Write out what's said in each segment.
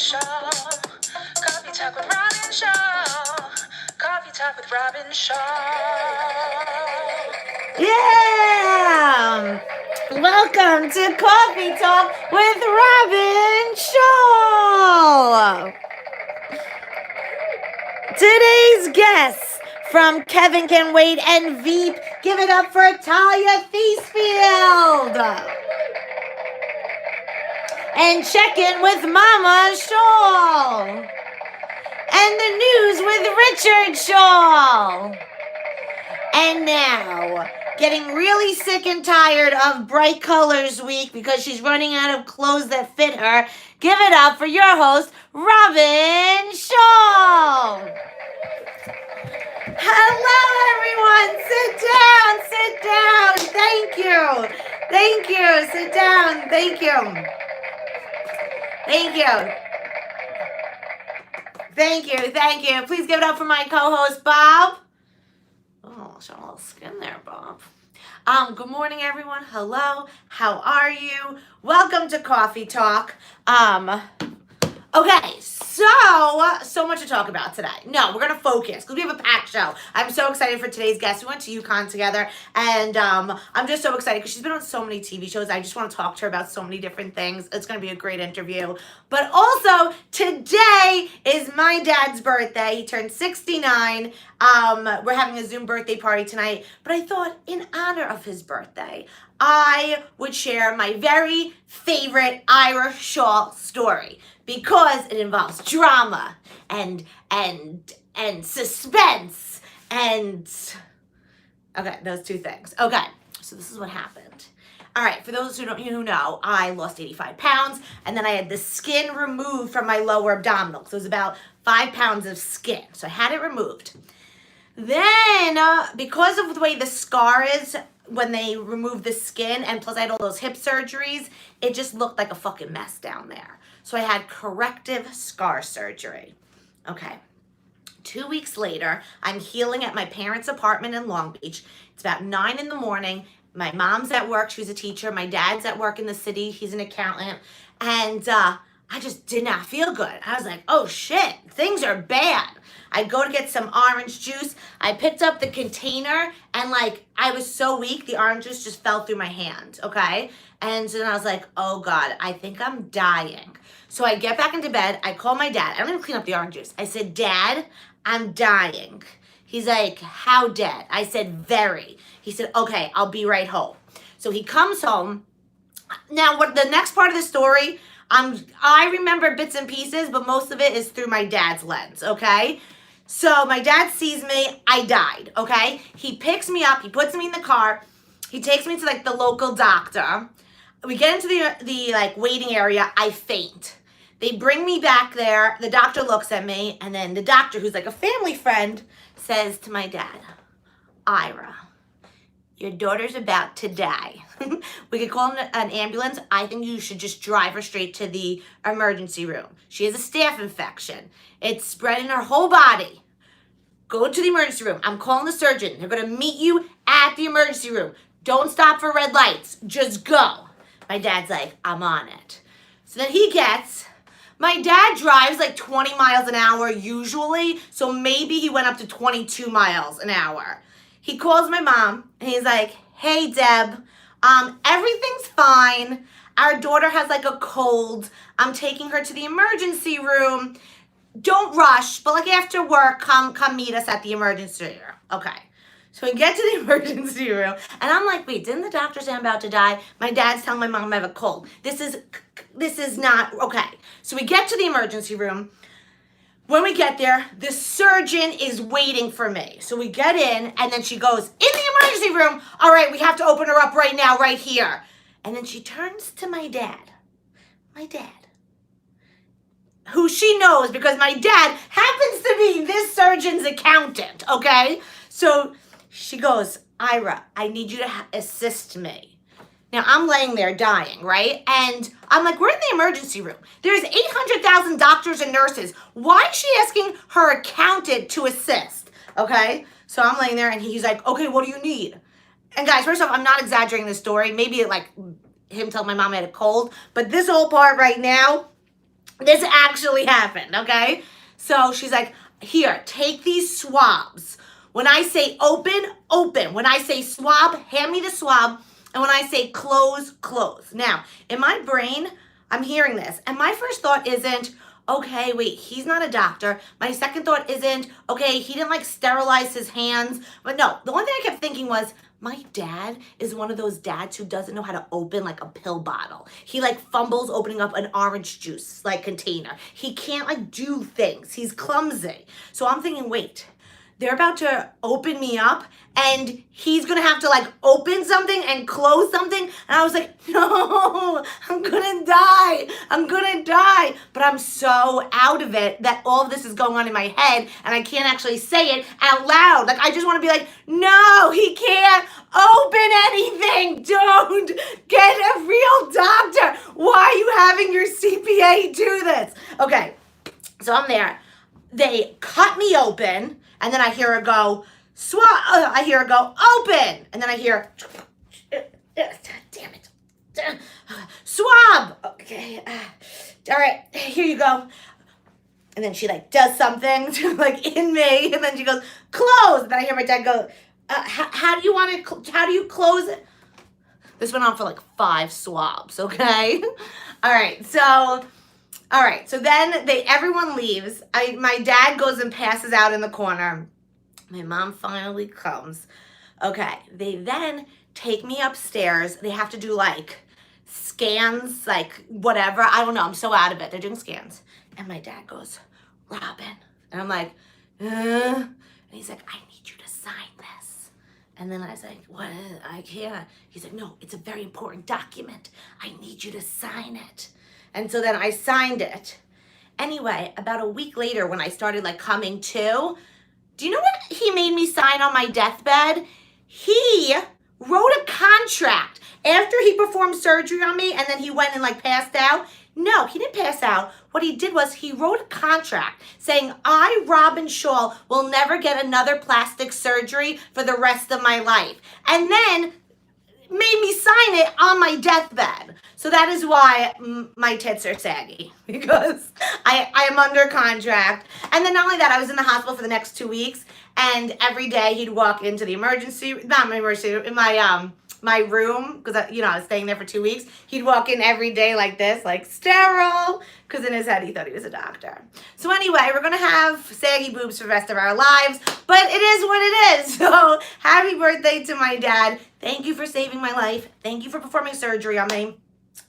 Schall. Coffee Talk with Robyn Schall. Coffee Talk with Robyn Schall. Yeah! Welcome to Coffee Talk with Robyn Schall. Today's guests from Kevin Can Wait and Veep. Give it up for Talia Thiesfield. And check in with Mama Schall. And the news with Richard Schall. And now, getting really sick and tired of Bright Colors Week because she's running out of clothes that fit her, give it up for your host, Robyn Schall. Hello, everyone. Sit down. Thank you. Sit down. Thank you. Please give it up for my co-host, Bob. Oh, show a little skin there, Bob. Good morning, everyone. Hello. How are you? Welcome to Coffee Talk. Okay, so much to talk about today. No, we're going to focus because we have a packed show. I'm so excited for today's guest. We went to UConn together, and I'm just so excited because she's been on so many TV shows. I just want to talk to her about so many different things. It's going to be a great interview. But also, today is my dad's birthday. He turned 69. We're having a Zoom birthday party tonight. But I thought, in honor of his birthday, I would share my very favorite Ira Schall story because it involves drama and suspense and okay, those two things. Okay, so this is what happened. All right, for those who know, I lost 85 pounds and then I had the skin removed from my lower abdominal. So it was about 5 pounds of skin. So I had it removed. Then, because of the way the scar is when they remove the skin, and plus I had all those hip surgeries, it just looked like a fucking mess down there. So I had corrective scar surgery. Okay. 2 weeks later, I'm healing at my parents' apartment in Long Beach. It's about 9 in the morning. My mom's at work. She's a teacher. My dad's at work in the city. He's an accountant. And I just did not feel good. I was like, oh shit, things are bad. I go to get some orange juice. I picked up the container and I was so weak, the orange juice just fell through my hand, okay? And then I was like, oh God, I think I'm dying. So I get back into bed. I call my dad. I don't even clean up the orange juice. I said, Dad, I'm dying. He's like, how dead? I said, very. He said, okay, I'll be right home. So he comes home. Now, what the next part of the story, I remember bits and pieces, but most of it is through my dad's lens, okay? So my dad sees me, I died, okay? He picks me up, he puts me in the car, he takes me to the local doctor. We get into the waiting area, I faint. They bring me back there, the doctor looks at me, and then the doctor, who's a family friend, says to my dad, Ira, your daughter's about to die. We could call an ambulance. I think you should just drive her straight to the emergency room. She has a staph infection. It's spread in her whole body. Go to the emergency room. I'm calling the surgeon. They're going to meet you at the emergency room. Don't stop for red lights. Just go. My dad's like, I'm on it. So then my dad drives 20 miles an hour usually, so maybe he went up to 22 miles an hour. He calls my mom, and he's like, hey, Deb, everything's fine. Our daughter has a cold. I'm taking her to the emergency room. Don't rush, but after work, come meet us at the emergency room. Okay. So we get to the emergency room, and I'm like, wait, didn't the doctor say I'm about to die? My dad's telling my mom I have a cold. This is not okay. So we get to the emergency room. When we get there, the surgeon is waiting for me. So we get in, and then she goes, in the emergency room, all right, we have to open her up right now, right here. And then she turns to my dad, who she knows because my dad happens to be this surgeon's accountant, okay? So she goes, Ira, I need you to assist me. Now, I'm laying there dying, right? And I'm like, we're in the emergency room. There's 800,000 doctors and nurses. Why is she asking her accountant to assist? Okay? So I'm laying there, and he's like, okay, what do you need? And guys, first off, I'm not exaggerating this story. Maybe him telling my mom I had a cold. But this whole part right now, This actually happened, okay? So she's like, here, take these swabs. When I say open, open. When I say swab, hand me the swab. And when I say close, close. Now, in my brain, I'm hearing this. And my first thought isn't, okay, wait, he's not a doctor. My second thought isn't, okay, he didn't like sterilize his hands. But no, the one thing I kept thinking was, my dad is one of those dads who doesn't know how to open like a pill bottle. He like fumbles opening up an orange juice like container. He can't like do things. He's clumsy. So I'm thinking, wait, they're about to open me up and he's gonna have to like open something and close something. And I was like, no, I'm gonna die. I'm gonna die. But I'm so out of it that all of this is going on in my head and I can't actually say it out loud. Like, I just wanna be like, no, he can't open anything. Don't get a real doctor. Why are you having your CPA do this? Okay, so I'm there. They cut me open. And then I hear her go, I hear her go, open. And then I hear, damn it, swab. Okay, all right, here you go. And then she like does something to, like in me. And then she goes, close. And then I hear my dad go, how do you want it, how do you close it? This went on for like 5 swabs, okay? All right, so then everyone leaves. My dad goes and passes out in the corner. My mom finally comes. Okay, they then take me upstairs. They have to do like scans, like whatever. I don't know. I'm so out of it. They're doing scans. And my dad goes, Robyn. And I'm like, And he's like, I need you to sign this. And then I was like, what? I can't. He's like, no, it's a very important document. I need you to sign it. And so then I signed it. Anyway, about a week later when I started like coming to, do you know what he made me sign on my deathbed? He wrote a contract after he performed surgery on me and then he went and like passed out. No, he didn't pass out. What he did was he wrote a contract saying, I, Robyn Schall, will never get another plastic surgery for the rest of my life. And then made me sign it on my deathbed. So that is why my tits are saggy, because I am under contract. And then not only that, I was in the hospital for the next 2 weeks, and every day he'd walk into the in my room, because I was staying there for 2 weeks. He'd walk in every day like this, like sterile, because in his head he thought he was a doctor. So anyway, we're gonna have saggy boobs for the rest of our lives, but it is what it is. So happy birthday to my dad. Thank you for saving my life. Thank you for performing surgery on me.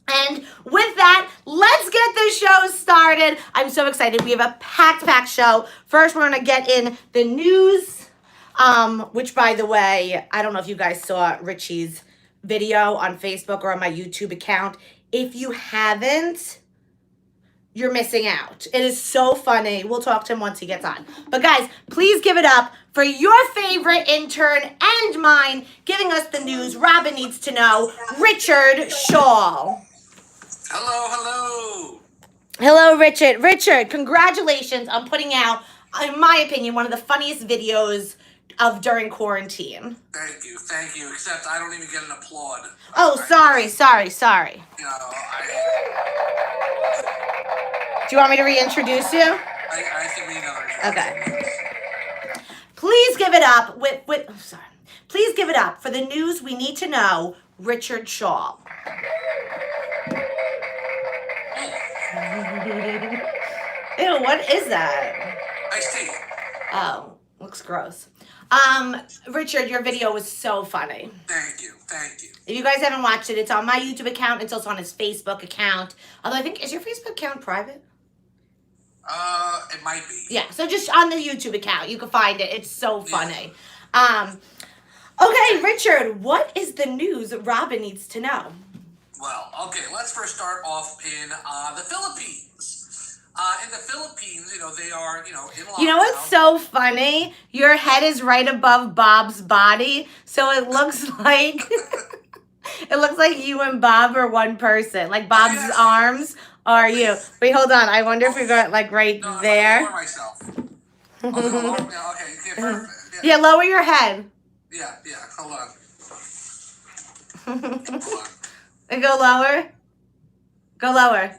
And with that, let's get the show started. I'm so excited. We have a packed show. First, we're gonna get in the news, which, by the way, I don't know if you guys saw Richie's video on Facebook or on my YouTube account. If you haven't, you're missing out. It is so funny. We'll talk to him once he gets on. But guys, please give it up for your favorite intern and mine, giving us the news Robyn needs to know, Richard Schall. Hello. Hello, Richard. Richard, congratulations on putting out, in my opinion, one of the funniest videos of during quarantine. Thank you. Except I don't even get an applaud. Oh, sorry. You know, Do you want me to reintroduce you? I think we need another. Okay. Please give it up Please give it up for the news we need to know, Richard Schall. Ew, what is that? Iced tea. Oh, looks gross. Richard, your video was so funny. Thank you. If you guys haven't watched it, it's on my YouTube account. It's also on his Facebook account. Although I think, is your Facebook account private? It might be. Yeah, so just on the YouTube account, you can find it. It's so funny. Okay, Richard, what is the news Robyn needs to know? Well, okay, let's first start off in the Philippines. In the Philippines, they are, in lockdown. You know what's so funny? Your head is right above Bob's body, so it looks like it looks like you and Bob are one person. Like Bob's arms are you. Wait, hold on. I wonder if we got like right there. I'm lower myself. Okay, perfect. Yeah, lower your head. Yeah, hold on. And go lower. Go lower.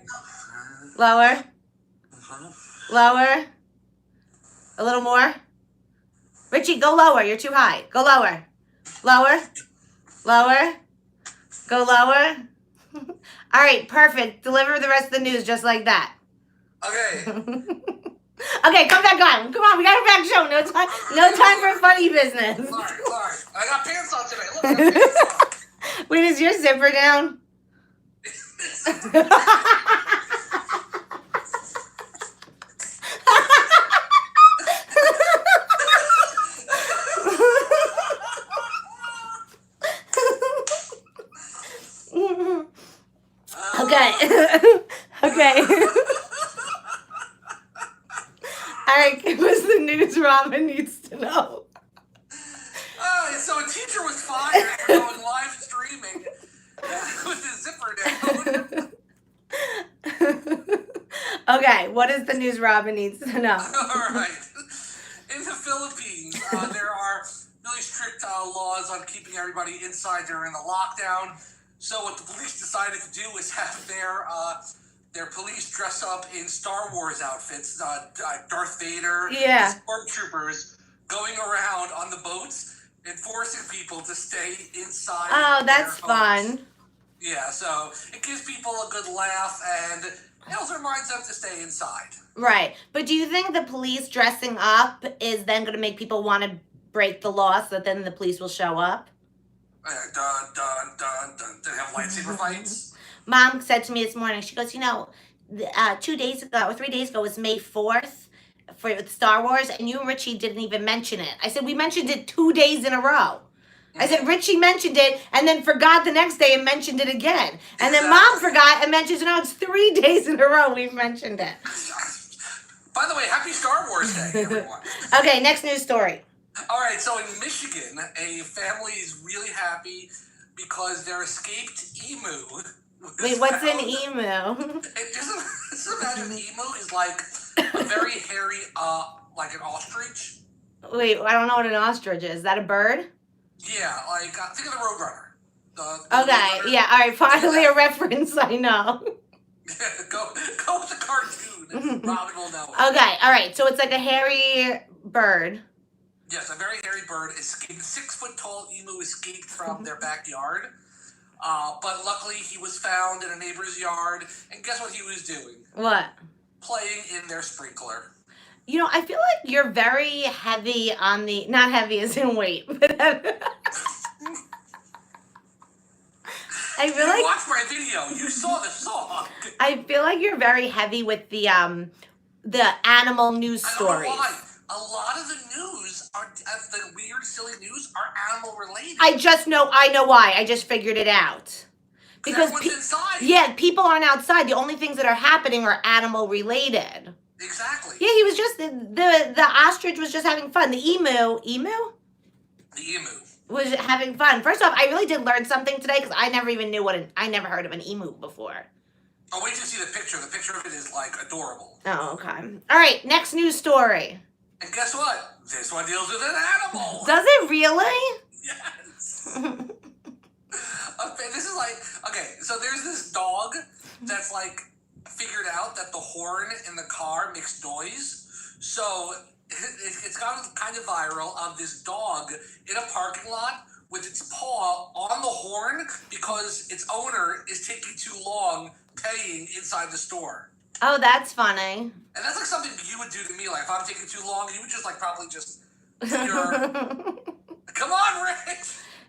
Lower. Lower. A little more. Richie, go lower. You're too high. Go lower. Lower. Lower. Go lower. All right, perfect. Deliver the rest of the news just like that. Okay. Okay, come back on. Come on, we got a back show. No time for funny business. Sorry. I got pants on today. Look, I got pants on. Wait, is your zipper down? Okay. Okay. All right, give us the news Robyn needs to know. So a teacher was fired for going live streaming with his zipper down. Okay, what is the news Robyn needs to know? All right. In the Philippines, there are really strict laws on keeping everybody inside during the lockdown. So what the police decided to do is have their police dress up in Star Wars outfits, Darth Vader, Yeah. stormtroopers going around on the boats and forcing people to stay inside. Oh, that's their homes. fun. Yeah, so it gives people a good laugh and it also reminds them to stay inside. Right. But do you think the police dressing up is then going to make people want to break the law so that then the police will show up? Dun, dun, dun, dun. They have lightsaber fights. Mom said to me this morning, she goes, 2 days ago or 3 days ago was May 4th for Star Wars, and you and Richie didn't even mention it. I said, we mentioned it 2 days in a row. I said, Richie mentioned it and then forgot the next day and mentioned it again. And then Mom forgot and mentioned, it's 3 days in a row we've mentioned it. By the way, happy Star Wars Day, everyone. Okay, next news story. All right, so in Michigan, a family is really happy because their escaped emu. Wait, what's an emu? Just imagine an emu is like a very hairy, like an ostrich. Wait, I don't know what an ostrich is. Is that a bird? Yeah, like think of the Roadrunner. Okay, yeah, all right, finally a reference I know. go with the cartoon. Robyn will know. Okay, all right, so it's like a hairy bird. Yes, a very hairy bird escaped. 6-foot-tall emu escaped from their backyard. But luckily, he was found in a neighbor's yard. And guess what he was doing? What? Playing in their sprinkler. I feel like you're very heavy on the... Not heavy as in weight, but... I feel like... You watched my video. You saw the song. I feel like you're very heavy with the animal news stories. I don't know why. A lot of the news, the weird, silly news, are animal related. I know why. I just figured it out. Because everyone's inside. Yeah, people aren't outside. The only things that are happening are animal related. Exactly. Yeah, he was just the ostrich was just having fun. The emu was having fun. First off, I really did learn something today because I never even knew I never heard of an emu before. Oh, wait till you see the picture. The picture of it is like adorable. Oh, okay. All right, next news story. And guess what? This one deals with an animal. Does it really? Yes. Okay, this is like, okay, so there's this dog that's like figured out that the horn in the car makes noise. So it's gone kind of viral of this dog in a parking lot with its paw on the horn because its owner is taking too long paying inside the store. Oh, that's funny. And that's like something you would do to me. Like if I'm taking too long, you would just like probably just do your... Come on, Rick!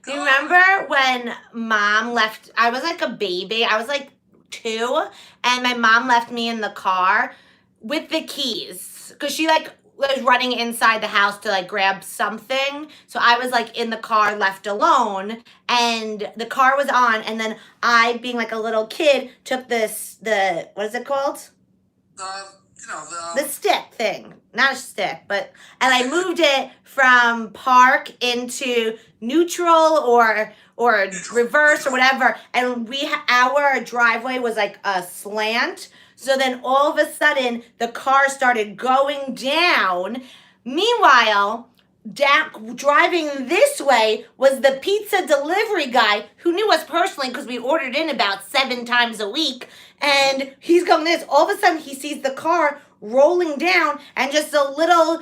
Do you remember when Mom left? I was like a baby. I was like 2, and my mom left me in the car with the keys because she like was running inside the house to like grab something. So I was like in the car left alone, and the car was on, and then I, being like a little kid, took the what is it called? The stick thing. Not a stick, and I moved it from park into neutral or reverse or whatever. And our driveway was like a slant. So then all of a sudden the car started going down. Meanwhile, driving this way was the pizza delivery guy who knew us personally because we ordered in about 7 times a week. And he's going this. All of a sudden he sees the car rolling down and just a little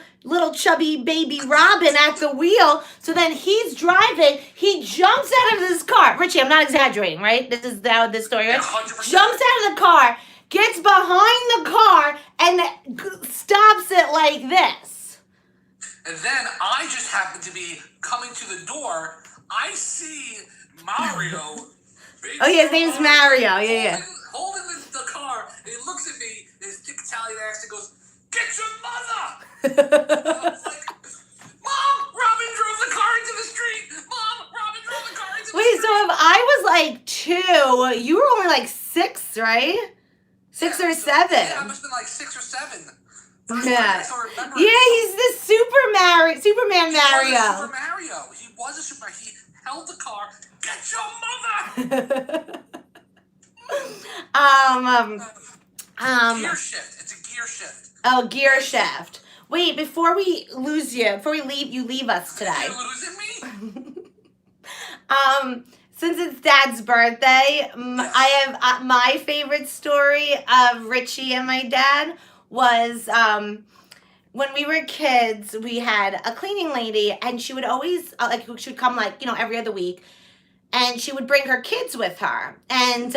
chubby baby Robyn at the wheel. So then he's driving. He jumps out of this car. Richie, I'm not exaggerating, right? This is how this story is. 100%. Jumps out of the car, gets behind the car, and stops it like this. And then I just happen to be coming to the door. I see Mario. Oh, yeah, his name's Mario. Yeah. Holding the car. And he looks at me, his thick Italian accent goes, "Get your mother!" I was like, "Mom, Robyn drove the car into the street. Mom, Robyn drove the car into the street." Wait, so if I was like 2, you were only like 6, right? 6 or 7. Yeah, I must have been like 6 or 7. Yeah. I still remember Yeah, it. he's the Superman Mario. He was a Super Mario. He was a Super. He held the car. Get your mother! Gear shift. It's a gear shift. Oh, gear shift. Wait, before we lose you, before we leave us today. You're losing me? Since it's Dad's birthday, I have my favorite story of Richie and my dad was when we were kids. We had a cleaning lady, and she would always she would come every other week. And she would bring her kids with her. And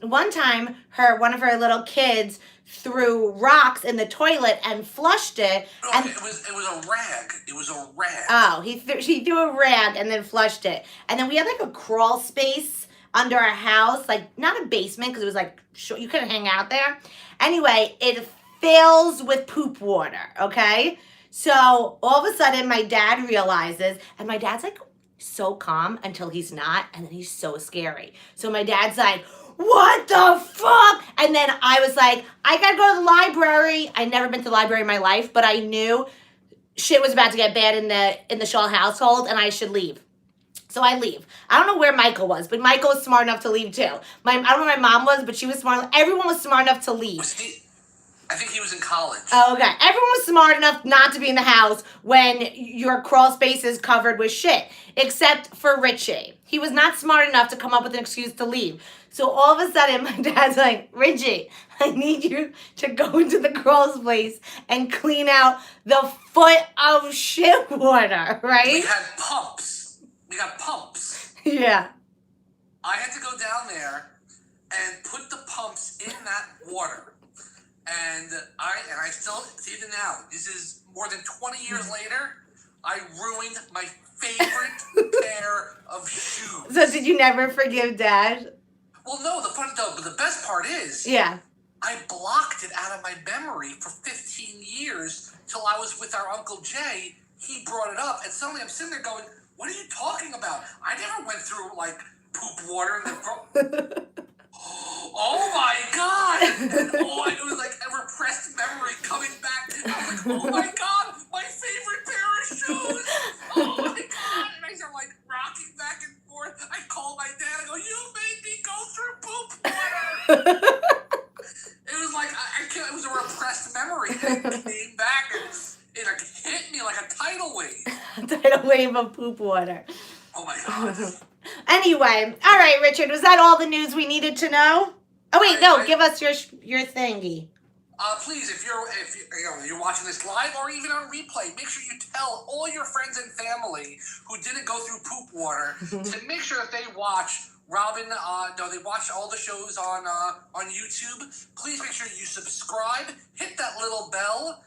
one time, one of her little kids threw rocks in the toilet and flushed it. No, and it was a rag. It was a rag. Oh, she threw a rag and then flushed it. And then we had like a crawl space under our house, like not a basement because it was like you couldn't hang out there. Anyway, it fills with poop water. Okay, so all of a sudden, my dad realizes, and my dad's like so calm until he's not, and then he's so scary. So my dad's like, "What the fuck?" And then I was like, "I gotta go to the library." I'd never been to the library in my life, but I knew shit was about to get bad in the Schall household, and I should leave. So I leave. I don't know where Michael was, but Michael was smart enough to leave too. I don't know where my mom was, but she was smart. Everyone was smart enough to leave. I think he was in college. Oh, okay. Everyone was smart enough not to be in the house when your crawl space is covered with shit, except for Richie. He was not smart enough to come up with an excuse to leave. So all of a sudden, my dad's like, "Richie, I need you to go into the crawl space and clean out the foot of shit water," right? We had pumps. We got pumps. Yeah. I had to go down there and put the pumps in that water. And I still, even now, this is more than 20 years later, I ruined my favorite pair of shoes. So did you never forgive Dad? Well, no, but the best part is, Yeah. I blocked it out of my memory for 15 years till I was with our Uncle Jay. He brought it up, and suddenly I'm sitting there going, "What are you talking about? I never went through, like, poop water and then oh my God!" And it was like a repressed memory coming back. I was like, "Oh my God, my favorite pair of shoes! Oh my God!" And I start like rocking back and forth. I call my dad. I go, "You made me go through poop water." It was like it was a repressed memory. And it came back and it like hit me like a tidal wave. A tidal wave of poop water. Oh my God. Anyway, all right, Richard, was that all the news we needed to know? Oh wait, no, give us your thingy. Please, if you're watching this live or even on replay, make sure you tell all your friends and family who didn't go through poop water to make sure that they watch Robyn. They watch all the shows on YouTube. Please make sure you subscribe, hit that little bell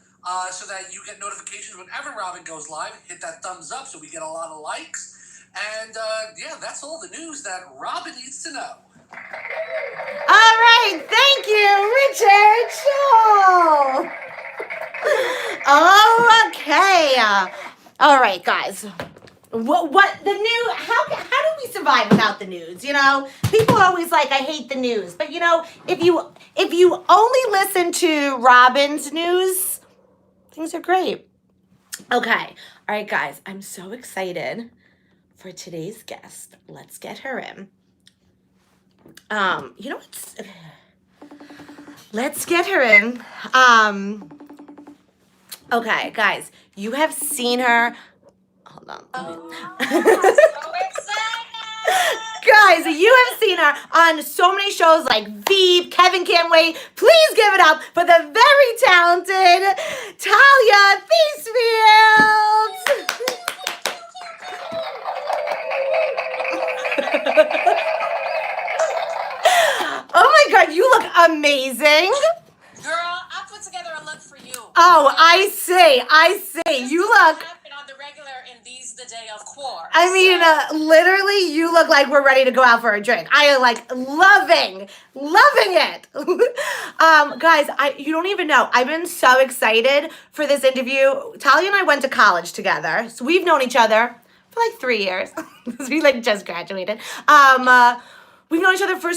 so that you get notifications whenever Robyn goes live. Hit that thumbs up so we get a lot of likes. And, that's all the news that Robyn needs to know. All right, thank you, Richard Schall. Okay. All right, guys. What the new? How do we survive without the news? You know, people are always like, "I hate the news," but you know, if you only listen to Robyn's news, things are great. Okay. All right, guys. I'm so excited for today's guest. Let's get her in. You know what? Let's get her in. Okay, guys, you have seen her. Hold on. So excited! Guys, you have seen her on so many shows like Veep, Kevin Can't Wait. Please give it up for the very talented Talia Theisfield. Oh my God, you look amazing. Girl, I put together a look for you. Oh, I see. You look. Happen on the regular in these the day of course. I mean, literally, you look like we're ready to go out for a drink. I am like loving it. Guys, you don't even know. I've been so excited for this interview. Talia and I went to college together, so we've known each other for like 3 years. We like just graduated. We've known each other for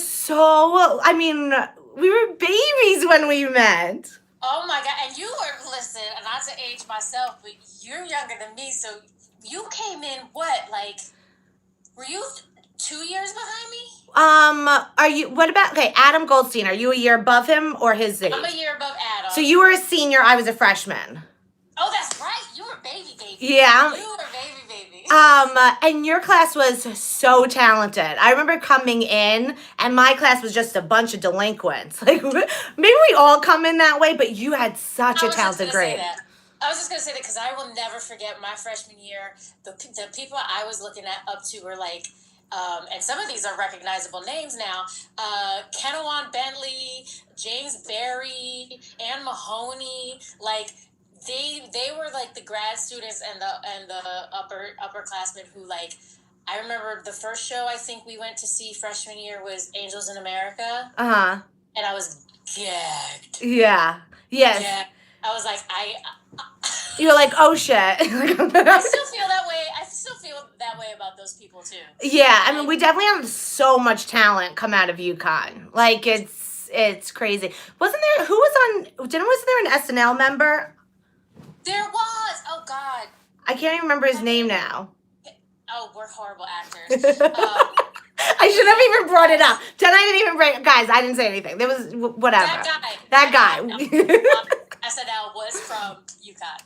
we were babies when we met. Oh my God! And you were not to age myself, but you're younger than me, so you came in what? Like, were you 2 years behind me? Okay, Adam Goldstein, are you a year above him or his age? I'm a year above Adam. So you were a senior, I was a freshman. Oh, that's right. You were baby. Yeah. You were baby. And your class was so talented. I remember coming in, and my class was just a bunch of delinquents. Like, maybe we all come in that way, but you had such a talented grade. I was just going to say that because I will never forget my freshman year. The people I was looking up to were like, and some of these are recognizable names now, Kenawan Bentley, James Berry, Ann Mahoney, like, they were like the grad students and the upperclassmen who, like, I remember the first show I think we went to see freshman year was Angels in America. Uh-huh. And I was gagged. Yeah. Yes. Yeah. I was like, you were like, oh shit. I still feel that way. I still feel that way about those people too. Yeah, I mean, we definitely have so much talent come out of UConn. Like, it's crazy. Wasn't there an SNL member? There was. Oh God. I can't even remember his name now. Oh, we're horrible actors. I should have even brought it up. I didn't even bring. Guys, I didn't say anything. There was whatever. That guy. SNL was from UConn.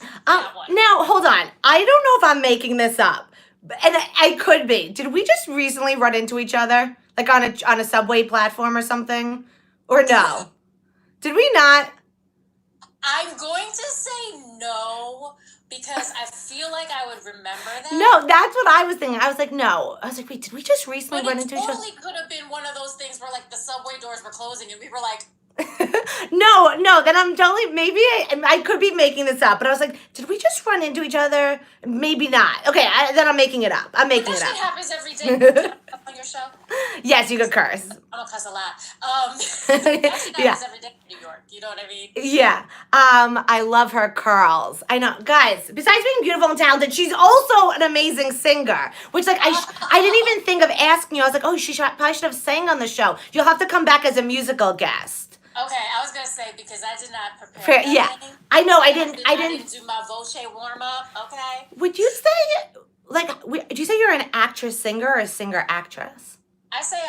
Now hold on. I don't know if I'm making this up, and I could be. Did we just recently run into each other, like on a subway platform or something, or no? Did we not? I'm going to say no because I feel like I would remember that. No, that's what I was thinking. I was like, no. I was like, wait, did we just recently run into each other? It totally could have been one of those things where, like, the subway doors were closing and we were like... No, then I'm totally, maybe I could be making this up, but I was like, did we just run into each other? Maybe not. Okay, then I'm making it up. That shit happens every day. On your show? Yes, you could curse. I'm gonna cuss a lot. That shit happens every day in New York. You know what I mean? Yeah. I love her curls. I know, guys. Besides being beautiful and talented, she's also an amazing singer. Which, like, I didn't even think of asking you. I was like, oh, probably should have sang on the show. You'll have to come back as a musical guest. Okay, I was gonna say because I did not prepare. Yeah, I know. I didn't do my voce warm up. Okay. Would you say, like, do you say you're an actress singer or a singer actress? I say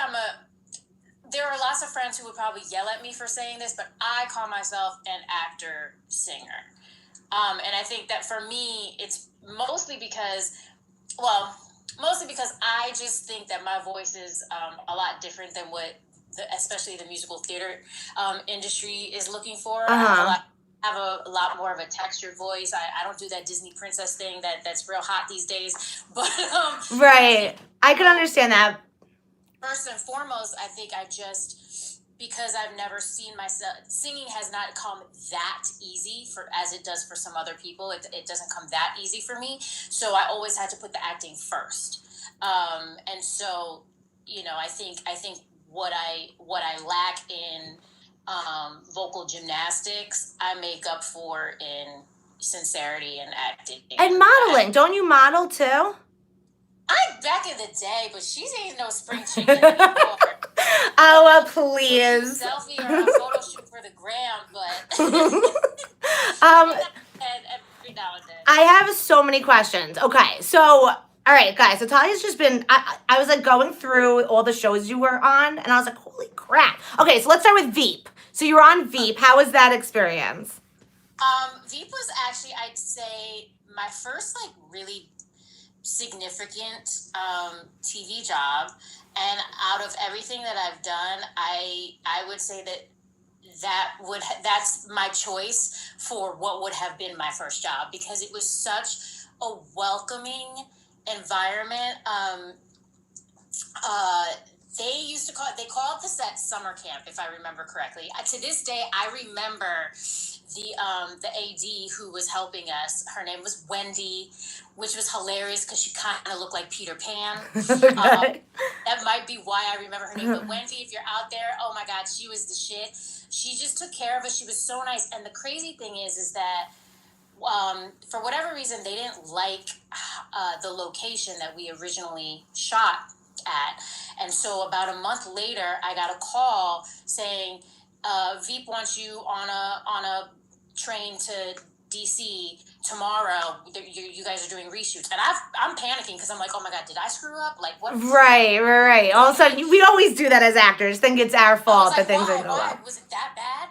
there are lots of friends who would probably yell at me for saying this, but I call myself an actor singer. And I think that for me, it's mostly because I just think that my voice is a lot different than what especially the musical theater industry is looking for. Uh-huh. I have a lot more of a textured voice. I don't do that Disney princess thing that's real hot these days. But right. I can understand that. First and foremost, I think because I've never seen myself, singing has not come that easy as it does for some other people. It doesn't come that easy for me. So I always had to put the acting first. And so, I think what I lack in vocal gymnastics, I make up for in sincerity and acting. And modeling. Don't you model too? Back in the day, but she ain't no spring chicken anymore. Oh, please. Selfie or a photo shoot for the gram, but every now and then. I have so many questions. Okay, so all right, guys. So Talia's just been. I was like going through all the shows you were on, and I was like, holy crap. Okay, so let's start with Veep. So you were on Veep. How was that experience? Veep was actually, I'd say, my first like really significant TV job, and out of everything that I've done, I would say that that's my choice for what would have been my first job, because it was such a welcoming environment. They call it the set summer camp, if I remember correctly. To this day, I remember the AD who was helping us. Her name was Wendy, which was hilarious because she kind of looked like Peter Pan. That might be why I remember her name. But Wendy, if you're out there, oh my God, she was the shit. She just took care of us. She was so nice. And the crazy thing is that for whatever reason, they didn't like the location that we originally shot at. And so about a month later, I got a call saying, Veep wants you on a train to DC tomorrow. You guys are doing reshoots. And I'm panicking because I'm like, oh my God, did I screw up? Like, what? Right. All of a sudden, we always do that as actors, think it's our fault that things didn't go well. Was it that bad?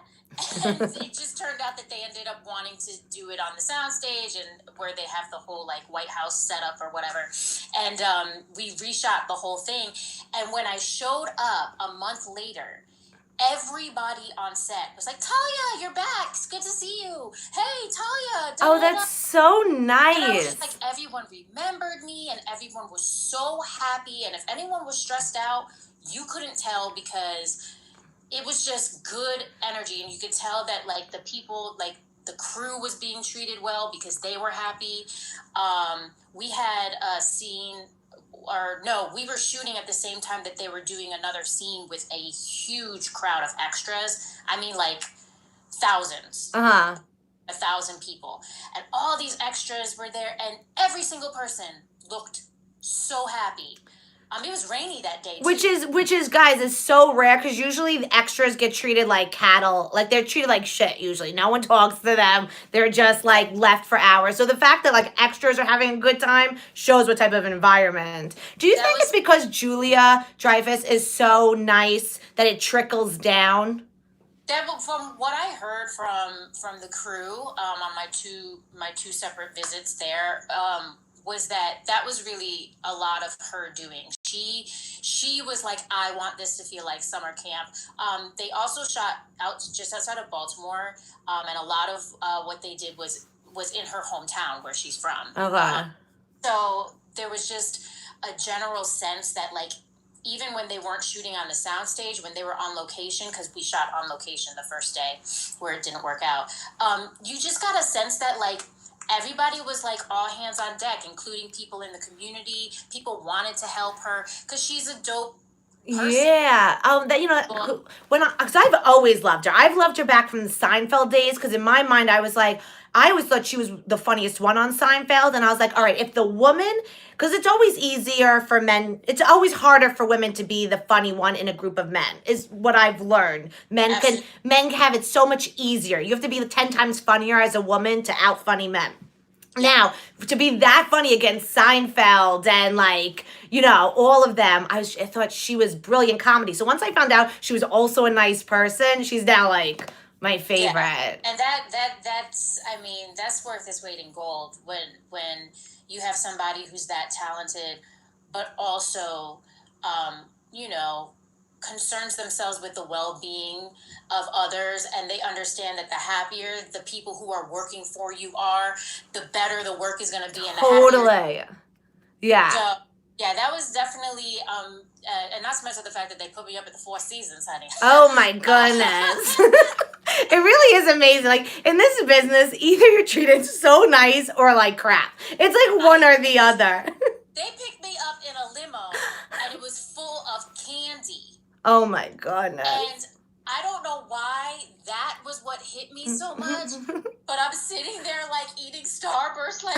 And it just turned out that they ended up wanting to do it on the soundstage, and where they have the whole like White House setup or whatever. And we reshot the whole thing. And when I showed up a month later, everybody on set was like, Talia, you're back. It's good to see you. Hey, Talia. Oh, that's so nice. And I was just like, everyone remembered me, and everyone was so happy. And if anyone was stressed out, you couldn't tell, because it was just good energy. And you could tell that like the people, like the crew was being treated well because they were happy. We had a scene, we were shooting at the same time that they were doing another scene with a huge crowd of extras. I mean, like thousands. 1,000 people. And all these extras were there, and every single person looked so happy. It was rainy that day too. Which is guys, is so rare, because usually the extras get treated like cattle. Like, they're treated like shit usually. No one talks to them. They're just like left for hours. So the fact that like extras are having a good time shows what type of environment. Do you think it's because Julia Dreyfus is so nice that it trickles down? From what I heard from the crew on my two separate visits there, was that was really a lot of her doing. She was like, I want this to feel like summer camp. They also shot out just outside of Baltimore, and a lot of what they did was in her hometown where she's from. Okay. So there was just a general sense that like, even when they weren't shooting on the soundstage, when they were on location, because we shot on location the first day where it didn't work out, you just got a sense that like everybody was like all hands on deck, including people in the community. People wanted to help her because she's a dope person. Yeah. Because I've always loved her. I've loved her back from the Seinfeld days, because in my mind I always thought she was the funniest one on Seinfeld, and I was like, all right, if the woman, because it's always easier for men, it's always harder for women to be the funny one in a group of men, is what I've learned. Men have it so much easier. You have to be 10 times funnier as a woman to out funny men. Now, to be that funny against Seinfeld and like, all of them, I thought she was brilliant comedy. So once I found out she was also a nice person, she's now like my favorite. Yeah. And that's worth its weight in gold when you have somebody who's that talented, but also, concerns themselves with the well-being of others, and they understand that the happier the people who are working for you are, the better the work is going to be. And totally. Yeah. So, yeah, that was definitely, and not so much of the fact that they put me up at the 4 seasons, honey. Oh my goodness. It really is amazing. Like, in this business, either you're treated so nice or like crap. It's like one or the other. They picked me up in a limo, and it was full of candy. Oh my goodness. And I don't know why that was what hit me so much, but I'm sitting there like eating Starburst, like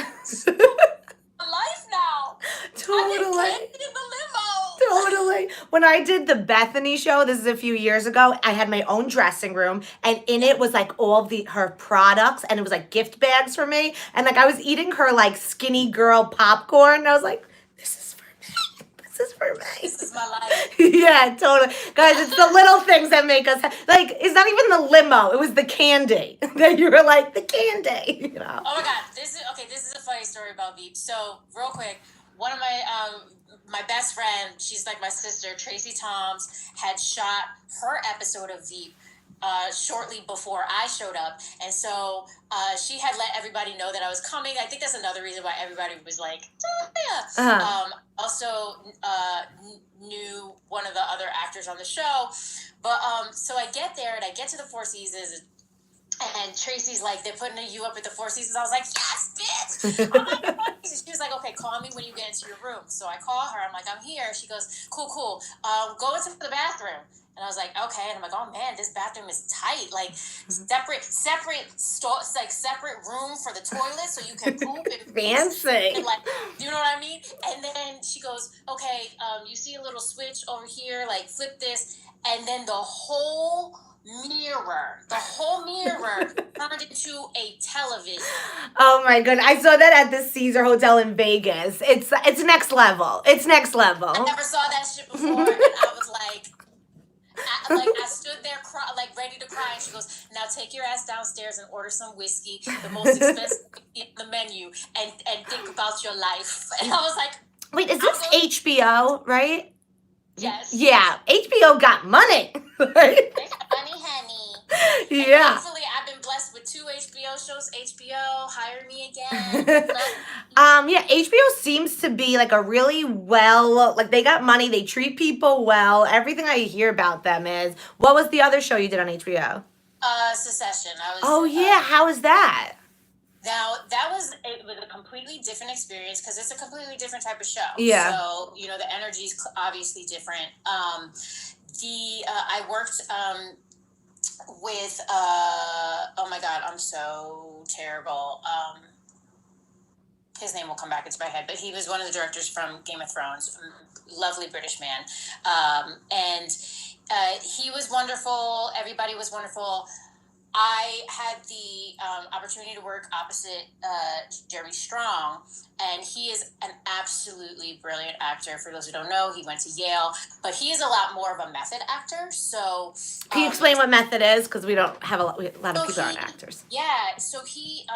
life now. Totally. I get in the limo. Totally. When I did the Bethany show, this is a few years ago, I had my own dressing room, and in it was like all her products, and it was like gift bags for me, and like I was eating her like skinny girl popcorn, and I was like, this is for me. This is my life. Yeah, totally. Guys, it's the little things that make us like, it's not even the limo, it was the candy that you were like, the candy, Oh my God, this is a funny story about Veep. So real quick, one of my best friend, she's like my sister, Tracy Toms, had shot her episode of Veep shortly before I showed up. And so she had let everybody know that I was coming. I think that's another reason why everybody was like, Uh-huh. Also knew one of the other actors on the show. But so I get there and I get to the Four Seasons, and Tracy's like, they're putting you up at the Four Seasons. I was like, yes, bitch! I'm at the Four Seasons. She was like, okay, call me when you get into your room. So I call her. I'm like, I'm here. She goes, cool. Go into the bathroom. And I was like, okay. And I'm like, oh man, this bathroom is tight. Like separate room for the toilet so you can poop and Fancy. and like, you know what I mean? And then she goes, okay, you see a little switch over here, like flip this, and then the whole mirror turned into a television. Oh my goodness. I saw that at the Caesar Hotel in Vegas. It's next level. It's next level. I never saw that shit before, and I was like, I stood there, ready to cry, and she goes, "Now take your ass downstairs and order some whiskey, the most expensive in the menu, and think about your life." And I was like, Wait, is this HBO, right? yes. Yeah, HBO got money. Right? They got money, honey. Yeah. And thankfully, I've been blessed with 2 HBO shows. HBO, hire me again. Yeah, HBO seems to be like a really like they got money, they treat people well. Everything I hear about them is, what was the other show you did on HBO? Secession. Oh yeah, how is that? Now it was a completely different experience because it's a completely different type of show. Yeah. So the energy is obviously different. I worked with oh my god, I'm so terrible. His name will come back into my head, but he was one of the directors from Game of Thrones. Lovely British man, and he was wonderful. Everybody was wonderful. I had the opportunity to work opposite Jeremy Strong, and he is an absolutely brilliant actor. For those who don't know, he went to Yale, but he is a lot more of a method actor. So, can you explain what method is? Because we don't have a lot of people aren't actors. Yeah, so he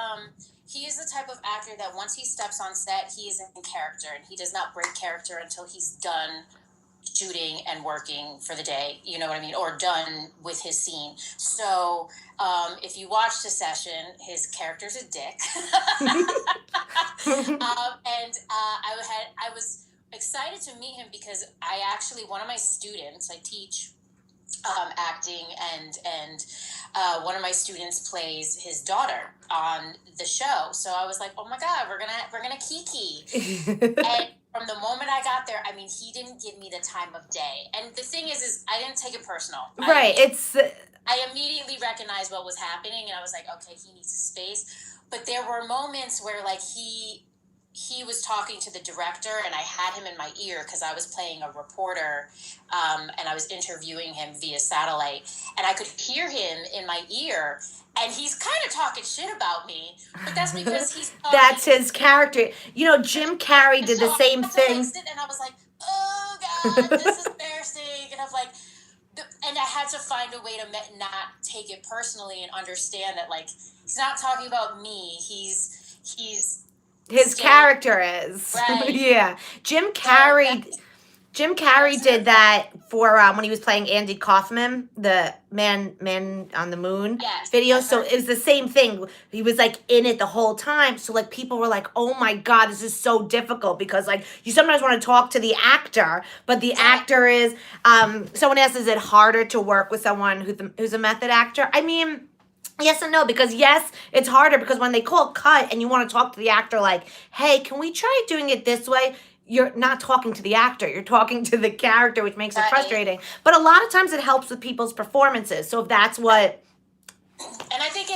is the type of actor that once he steps on set, he is in character, and he does not break character until he's done shooting and working for the day, you know what I mean, or done with his scene. So if you watch Secession, his character's a dick. And I was excited to meet him because one of my students, I teach acting, and one of my students plays his daughter on the show. So I was like, oh my god, we're gonna kiki. And from the moment I got there, I mean, he didn't give me the time of day. And the thing is I didn't take it personal. Right. I immediately recognized what was happening, and I was like, okay, he needs a space. But there were moments where like he was talking to the director, and I had him in my ear because I was playing a reporter, and I was interviewing him via satellite, and I could hear him in my ear, and he's kind of talking shit about me, but that's because he's that's his character. Jim Carrey did the same thing. And I was like, oh god, this is embarrassing, and I'm like, and I had to find a way to not take it personally and understand that like he's not talking about me, he's his character is. Right. Yeah. Jim Carrey did that for when he was playing Andy Kaufman, the Man on the Moon video. So it was the same thing. He was like in it the whole time. So like people were like, oh my God, this is so difficult because like you sometimes want to talk to the actor, but the actor is, someone asked, is it harder to work with someone who's a method actor? I mean, yes and no, because yes, it's harder because when they call cut and you want to talk to the actor like, hey, can we try doing it this way? You're not talking to the actor. You're talking to the character, which makes it frustrating. But a lot of times it helps with people's performances. So if that's what... And I think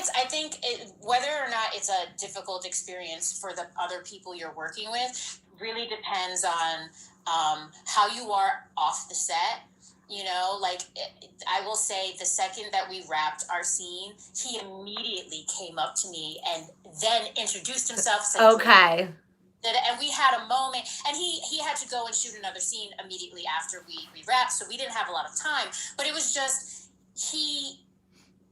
whether or not it's a difficult experience for the other people you're working with really depends on how you are off the set. I will say the second that we wrapped our scene, he immediately came up to me and then introduced himself. Okay. And we had a moment, and he had to go and shoot another scene immediately after we wrapped, so we didn't have a lot of time. But it was just, he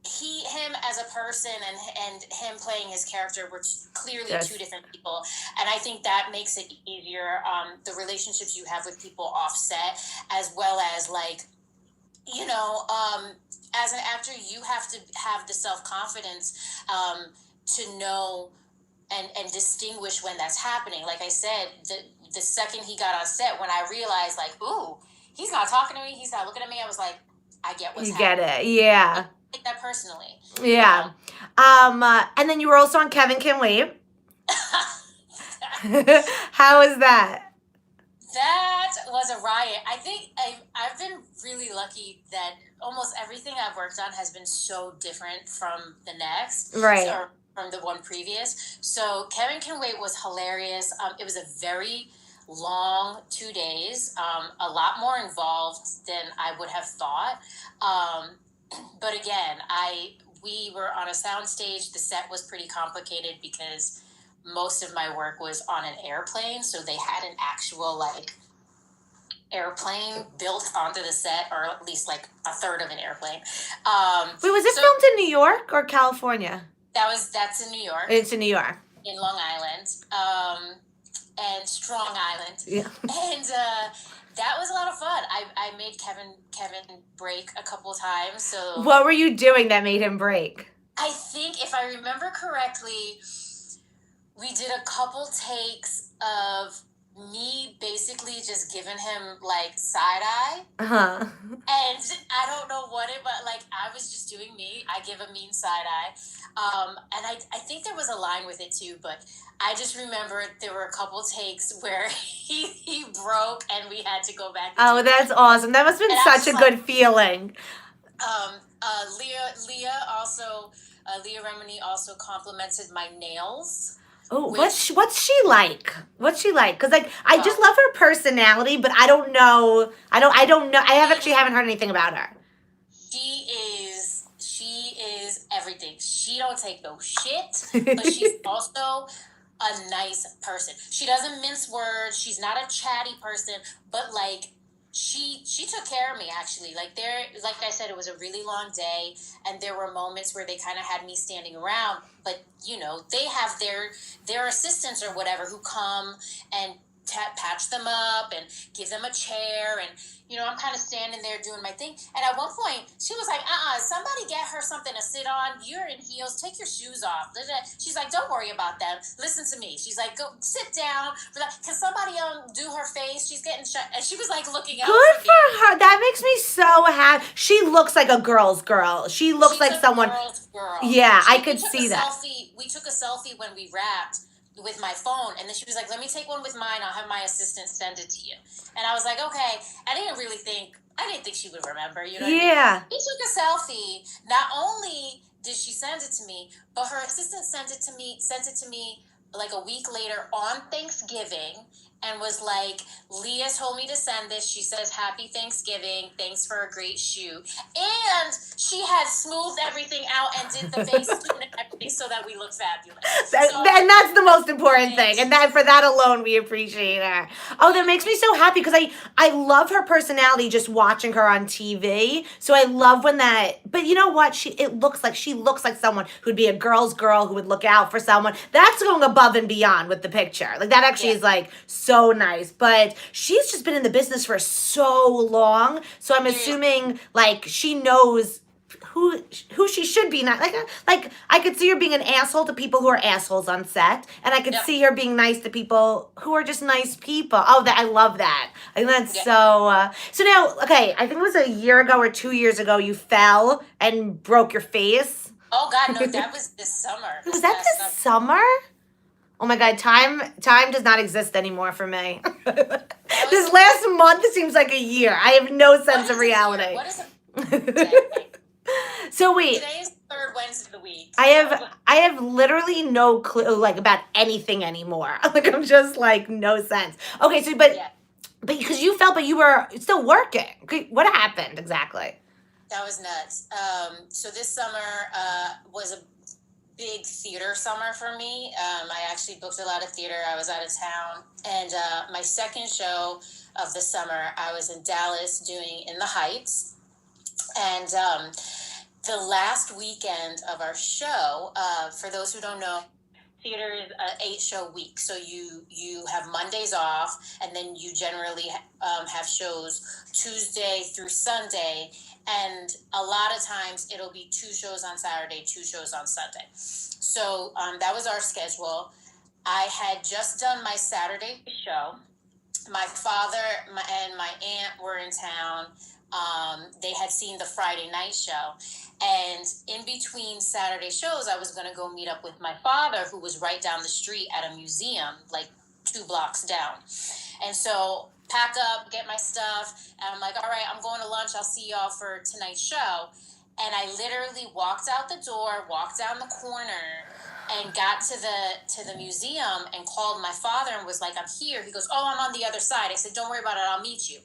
him as a person and him playing his character were clearly Yes. two different people, and I think that makes it easier. The relationships you have with people offset, as well as like, you know, as an actor, you have to have the self-confidence to know and distinguish when that's happening. Like I said, the second he got on set, when I realized like, ooh, he's not talking to me, he's not looking at me, I was like, I get what's You get happening. it. Yeah. I take that personally. Yeah. And then you were also on Kevin Can Wait. How was that? That was a riot. I think I've been really lucky that almost everything I've worked on has been so different from the next. Right. Or from the one previous. So Kevin Can Wait was hilarious. It was a very long 2 days, a lot more involved than I would have thought. But again, we were on a soundstage. The set was pretty complicated because most of my work was on an airplane, so they had an actual like airplane built onto the set, or at least like a third of an airplane. Wait, was this so filmed in New York or California? that's in New York, It's in New York. in Long Island, and Strong Island, Yeah. and that was a lot of fun. I made Kevin break a couple times. So What were you doing that made him break? I think if I remember correctly, we did a couple takes of me basically just giving him like side eye, Uh-huh. and I don't know what it, but like I was just doing me. I give a mean side eye, and I think there was a line with it too, but I just remember there were a couple takes where he broke and we had to go back. And Oh, do it. that's awesome. That must have been And I such a was good feeling. Leah Remini also complimented my nails. Oh, Which- what's she like? What's she like? Because like I just love her personality, but I don't know. I don't know. I haven't heard anything about her. She is everything. She don't take no shit, but she's also a nice person. She doesn't mince words. She's not a chatty person, but like she took care of me actually. Like I said, it was a really long day, and there were moments where they kind of had me standing around, but you know, they have their assistants or whatever who come and patch them up and give them a chair, and you know, I'm kind of standing there doing my thing. And at one point, she was like, somebody get her something to sit on. You're in heels. Take your shoes off. She's like, don't worry about them. Listen to me. She's like, go sit down. Can somebody do her face? She's getting shut. And she was like looking out. Good for her. That makes me so happy. She looks like a girl's girl. She looks like someone. Girl. Yeah, I could see that. We took a selfie when we wrapped with my phone, and then she was like, let me take one with mine. I'll have my assistant send it to you. And I was like, okay. I didn't think she would remember, you know what I mean? Yeah. We took a selfie. Not only did she send it to me, but her assistant sent it to me like a week later on Thanksgiving, and was like, Leah told me to send this. She says, happy Thanksgiving. Thanks for a great shoot. And she had smoothed everything out and did the face and everything so that we look fabulous. And that's the most important thing. And that for that alone, we appreciate her. Oh, that makes me so happy because I love her personality just watching her on TV. So I love when that, but you know what? She looks like someone who'd be a girl's girl who would look out for someone. That's going above and beyond with the picture. Like that actually is like so nice. But she's just been in the business for so long. So I'm assuming like she knows who she should be. Not like I could see her being an asshole to people who are assholes on set, and I could see her being nice to people who are just nice people. Oh, I love that. I think that's so. So now, okay, I think it was a year ago or 2 years ago you fell and broke your face. Oh God, no, that was this summer. Was that this summer? Oh my God, time does not exist anymore for me. This last month seems like a year. I have no sense of reality. What is it? So wait. Today is the third Wednesday of the week. I have literally no clue like about anything anymore. Like I'm just like no sense. Okay, so but because you fell, but you were still working. Okay, what happened exactly? That was nuts. So this summer was a big theater summer for me. I actually booked a lot of theater. I was out of town, and my second show of the summer, I was in Dallas doing In the Heights, and the last weekend of our show, for those who don't know, theater is an 8-show week. So you have Mondays off, and then you generally have shows Tuesday through Sunday. And a lot of times it'll be 2 shows on Saturday, 2 shows on Sunday. So that was our schedule. I had just done my Saturday show. My father and my aunt were in town. They had seen the Friday night show. And in between Saturday shows, I was going to go meet up with my father, who was right down the street at a museum, like 2 blocks down. And so pack up, get my stuff. And I'm like, all right, I'm going to lunch. I'll see y'all for tonight's show. And I literally walked out the door, walked down the corner, and got to the museum and called my father and was like, I'm here. He goes, oh, I'm on the other side. I said, don't worry about it. I'll meet you.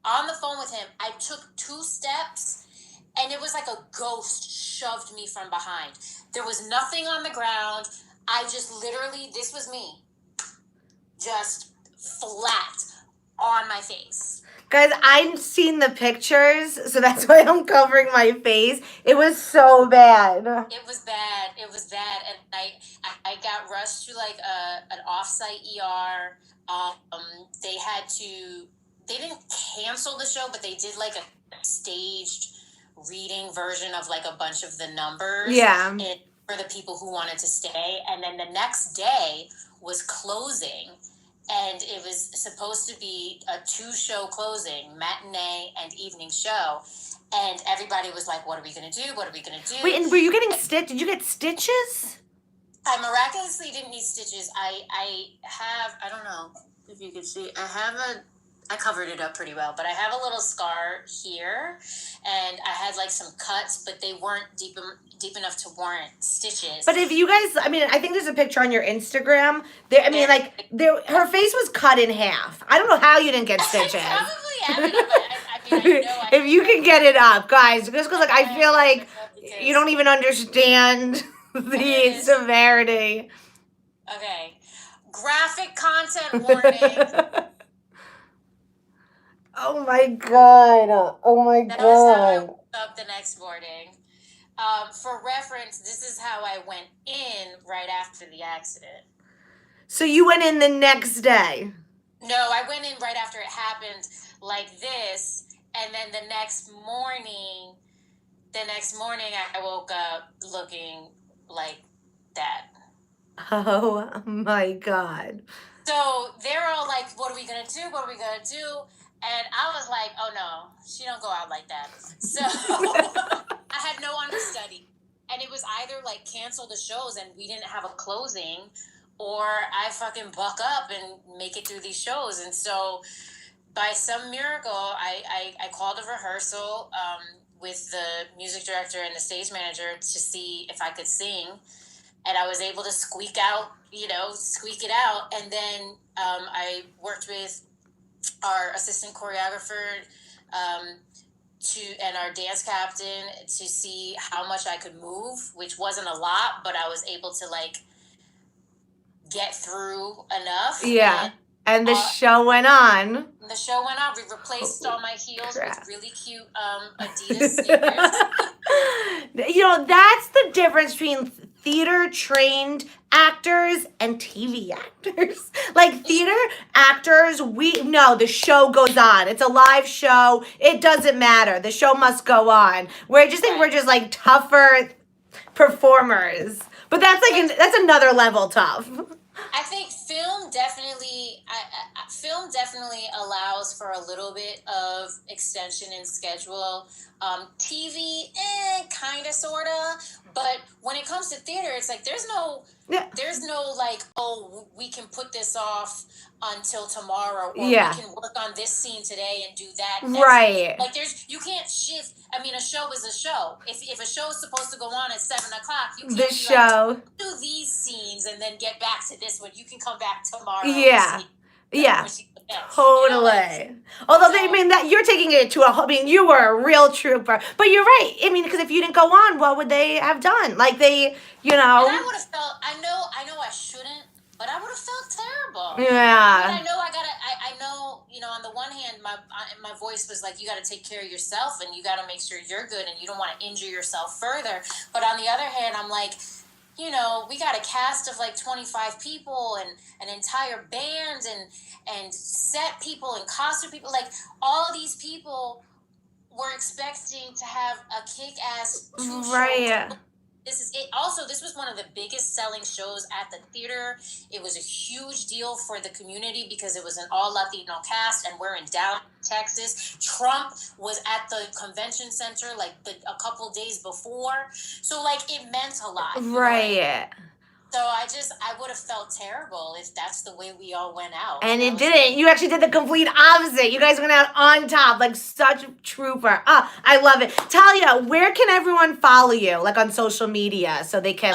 On the phone with him, I took 2 steps, and it was like a ghost shoved me from behind. There was nothing on the ground. I just literally, this was me, just flat on my face. Guys, I've seen the pictures, so that's why I'm covering my face. It was so bad. It was bad. It was bad. And I got rushed to like an offsite ER. They didn't cancel the show, but they did like a staged reading version of like a bunch of the numbers. Yeah. For the people who wanted to stay. And then the next day was closing. And it was supposed to be a 2-show closing, matinee and evening show. And everybody was like, what are we going to do? What are we going to do? Wait, and were you getting stitched? Did you get stitches? I miraculously didn't need stitches. I have, I don't know if you could see, I covered it up pretty well, but I have a little scar here, and I had like some cuts, but they weren't deep enough to warrant stitches. But if you guys, I mean, I think there's a picture on your Instagram. Her face was cut in half. I don't know how you didn't get stitches. I probably have it. I mean, I know. If you can get it up, guys, just because like I feel like you don't even understand the severity. Okay, graphic content warning. Oh my god! Oh my god! That was how I woke up the next morning. For reference, this is how I went in right after the accident. So you went in the next day? No, I went in right after it happened, like this, and then the next morning, I woke up looking like that. Oh my god! So they're all like, "What are we gonna do? What are we gonna do?" And I was like, oh no, she don't go out like that. So I had no understudy. And it was either like cancel the shows and we didn't have a closing, or I fucking buck up and make it through these shows. And so by some miracle, I called a rehearsal with the music director and the stage manager to see if I could sing. And I was able to squeak it out. And then I worked with our assistant choreographer and our dance captain to see how much I could move, which wasn't a lot, but I was able to like get through enough. Yeah. And the show went on. The show went on. We replaced all my heels with really cute Adidas sneakers. That's the difference between theater-trained actors and TV actors. Like, theater actors, the show goes on. It's a live show. It doesn't matter. The show must go on. We're just like tougher performers. But that's that's another level tough. I think film definitely allows for a little bit of extension in schedule. TV, kind of, sort of. But when it comes to theater, it's like there's no like, oh, we can put this off until tomorrow, or we can work on this scene today and do that next right. week. Like you can't shift. I mean, a show is a show. If a show is supposed to go on at 7:00, you can't do these scenes and then get back to this one. You can come back tomorrow. Yeah. Totally. Although that you're taking it to you were a real trooper. But you're right. I mean, because if you didn't go on, what would they have done? Like And I would have felt. I know I shouldn't But I would have felt terrible. Yeah. But I know I know, on the one hand, my voice was like, you got to take care of yourself and you got to make sure you're good and you don't want to injure yourself further. But on the other hand, I'm like, we got a cast of like 25 people and an entire band and set people and costume people. Like, all these people were expecting to have a kick-ass two-show. Right. This is it. Also, this was one of the biggest selling shows at the theater. It was a huge deal for the community because it was an all Latino cast, and we're in Dallas, Texas. Trump was at the convention center like a couple days before, so like it meant a lot. Right. So I would have felt terrible if that's the way we all went out. And it didn't. You actually did the complete opposite. You guys went out on top, like such a trooper. I love it. Talia, where can everyone follow you, like on social media, so they can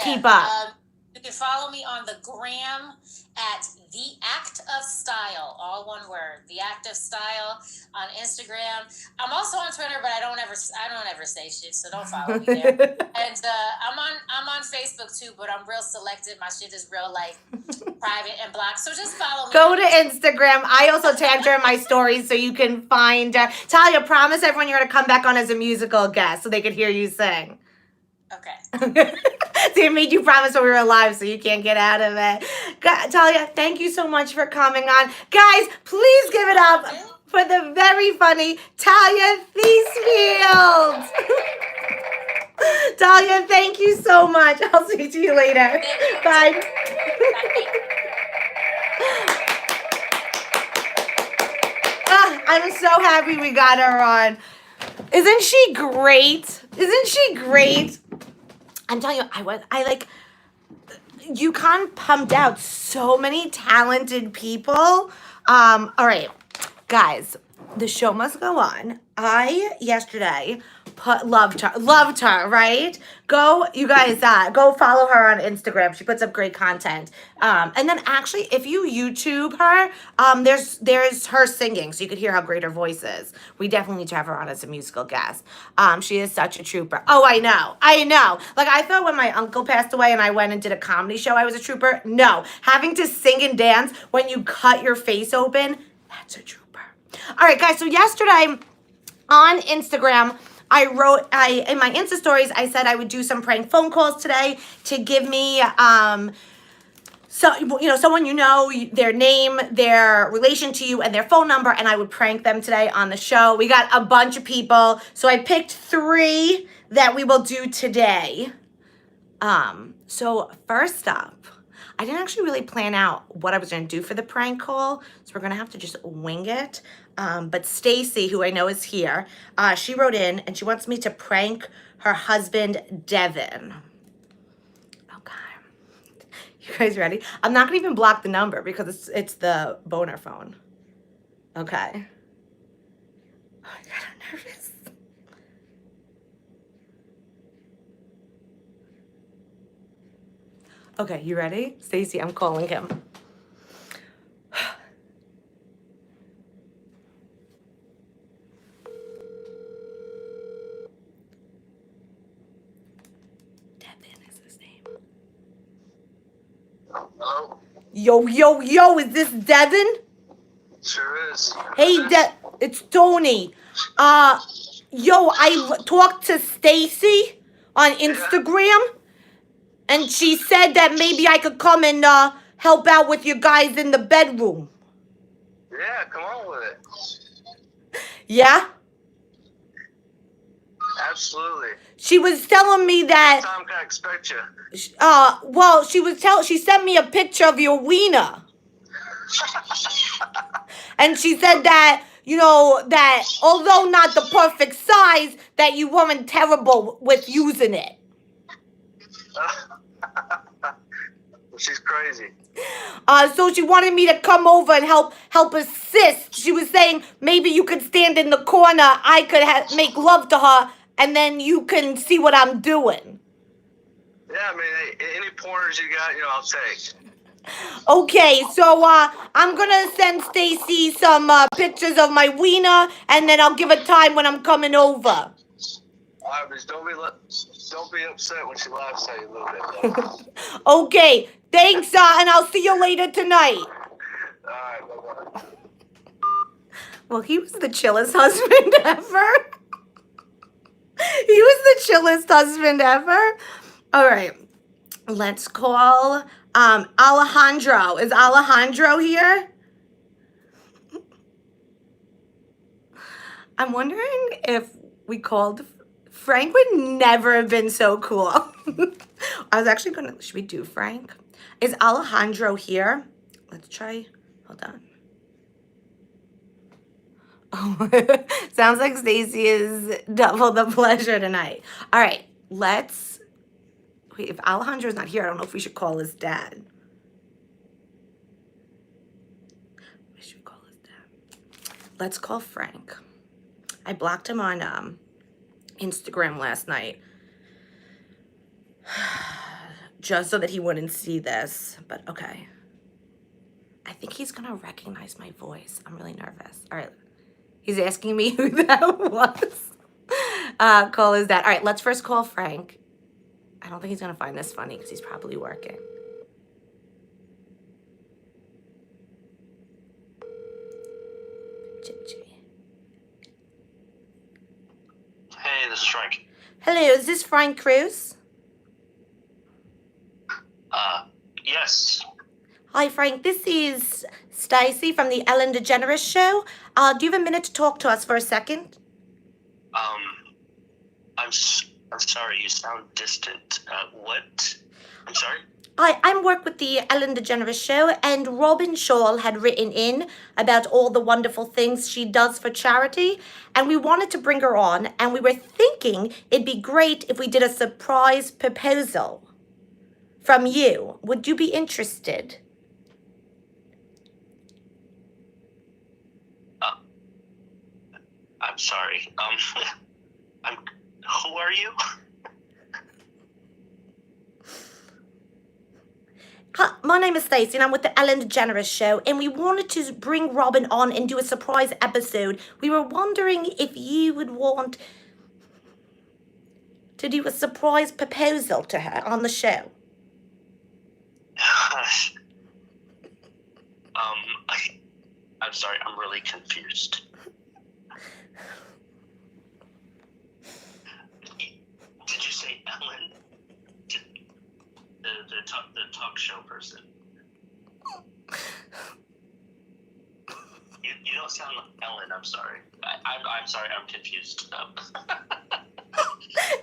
keep up? You can follow me on the gram at The Act of Style, all one word. The Act of Style on Instagram. I'm also on Twitter, but I don't ever say shit, so don't follow me there. And I'm on Facebook too, but I'm real selective. My shit is real private and blocked. So just follow me. Go to Instagram. I also tagged her in my stories so you can find her. Talia, promise everyone you're gonna come back on as a musical guest so they could hear you sing. Okay. So it made you promise when we were live, so you can't get out of it. Talia, thank you so much for coming on. Guys, please give it up for the very funny Talia Thiesfield. Talia, thank you so much. I'll speak to you later. Bye. I'm so happy we got her on. Isn't she great? Isn't she great? I'm telling you, UConn pumped out so many talented people. All right, guys, the show must go on. Yesterday loved her, right? You guys, go follow her on Instagram. She puts up great content. And then actually, if you YouTube her, there's her singing, so you could hear how great her voice is. We definitely need to have her on as a musical guest. She is such a trooper. Oh, I know. Like, I thought when my uncle passed away and I went and did a comedy show, I was a trooper. No, having to sing and dance when you cut your face open, that's a trooper. All right, guys, so yesterday on Instagram, in my Insta stories, I said I would do some prank phone calls today to give me, someone their name, their relation to you, and their phone number, and I would prank them today on the show. We got a bunch of people, so I picked 3 that we will do today. So first up, I didn't actually really plan out what I was going to do for the prank call, so we're going to have to just wing it. But Stacy, who I know is here, she wrote in and she wants me to prank her husband, Devin. Okay. You guys ready? I'm not going to even block the number because it's the boner phone. Okay. Oh my God, I'm nervous. Okay, you ready? Stacy, I'm calling him. Devin is his name. Hello? Yo, is this Devin? Sure is. Hey, it's Tony. I talked to Stacy on Instagram, and she said that maybe I could come and help out with you guys in the bedroom. Yeah, come on with it. Yeah? Absolutely. She was telling me that. What time can I expect you? She sent me a picture of your wiener. And she said that, that although not the perfect size, that you weren't terrible with using it. She's crazy. So she wanted me to come over and help assist. She was saying maybe you could stand in the corner. I could make love to her, and then you can see what I'm doing. Yeah, I mean, any pointers you got, I'll take. Okay, so I'm gonna send Stacy some pictures of my wiener, and then I'll give a time when I'm coming over. Bitch, don't be upset when she laughs at you a little bit. Though. Okay, thanks, and I'll see you later tonight. All right, bye-bye. Well, he was the chillest husband ever. He was the chillest husband ever. All right, let's call Alejandro. Is Alejandro here? I'm wondering if we called Frank. Would never have been so cool. I was actually gonna. Should we do Frank? Is Alejandro here? Let's try. Hold on. Oh, sounds like Stacy is double the pleasure tonight. All right, let's. Wait, if Alejandro's not here, I don't know if we should call his dad. We should call his dad. Let's call Frank. I blocked him on Instagram last night just so that he wouldn't see this. But okay. I think he's going to recognize my voice. I'm really nervous. All right. He's asking me who that was. Call his dad. All right, let's first call Frank. I don't think he's going to find this funny because he's probably working. Hey, this is Frank. Hello, is this Frank Cruz? Yes. Hi, Frank. This is Stacy from the Ellen DeGeneres Show. Do you have a minute to talk to us for a second? I'm sorry, you sound distant. What? I'm sorry? I work with the Ellen DeGeneres Show, and Robyn Schall had written in about all the wonderful things she does for charity, and we wanted to bring her on, and we were thinking it'd be great if we did a surprise proposal from you. Would you be interested? I'm sorry. Who are you? Hi, my name is Stacey, and I'm with the Ellen DeGeneres Show, and we wanted to bring Robyn on and do a surprise episode. We were wondering if you would want to do a surprise proposal to her on the show. I'm sorry, I'm really confused. Did you say Ellen? The talk show person. You don't sound like Ellen. I'm sorry. I'm sorry. I'm confused.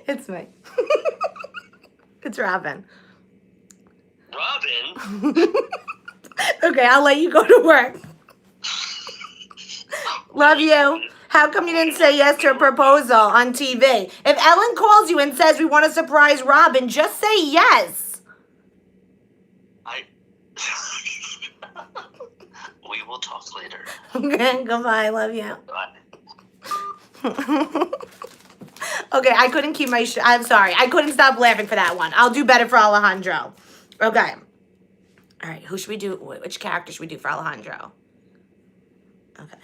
It's me. It's Robyn. Robyn. Okay, I'll let you go to work. Love you. How come you didn't say yes to a proposal on TV? If Ellen calls you and says we want to surprise Robyn, just say yes. We will talk later. Okay, goodbye. Love you. Bye. Okay, I couldn't keep my I'm sorry. I couldn't stop laughing for that one. I'll do better for Alejandro. Okay. All right, who should we do? Which character should we do for Alejandro? Okay.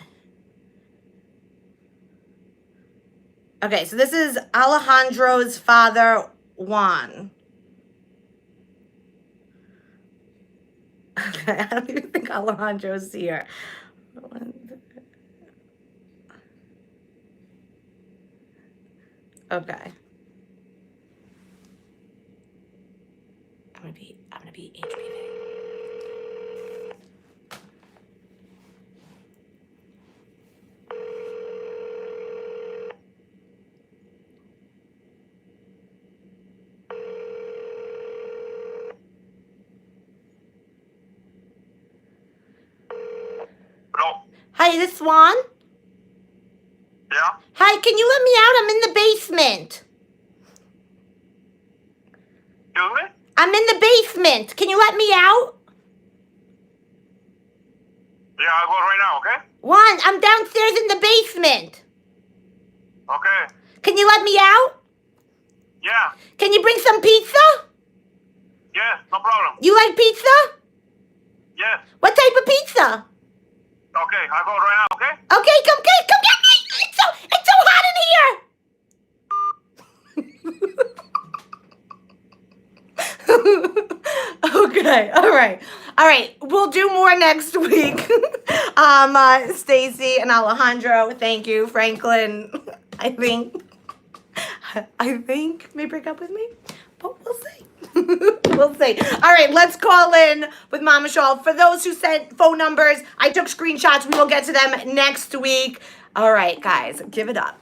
Okay, so this is Alejandro's father, Juan. Okay, I don't even think Alejandro's here. Okay. I'm gonna be HPV. Hello? Hi, is this Juan? Yeah? Hi, can you let me out? I'm in the basement. Excuse me? I'm in the basement. Can you let me out? Yeah, I'll go right now, okay? Juan, I'm downstairs in the basement. Okay. Can you let me out? Yeah. Can you bring some pizza? Yes, no problem. You like pizza? Yes. What type of pizza? Okay, I'll go right now, okay? Okay, come get me. It's so hot in here. Okay, all right. We'll do more next week. Stacy and Alejandro, thank you. Franklin, I think may break up with me, but we'll see. We'll see. All right, let's call in with Mama Schall. For those who sent phone numbers, I took screenshots. We will get to them next week. All right, guys, give it up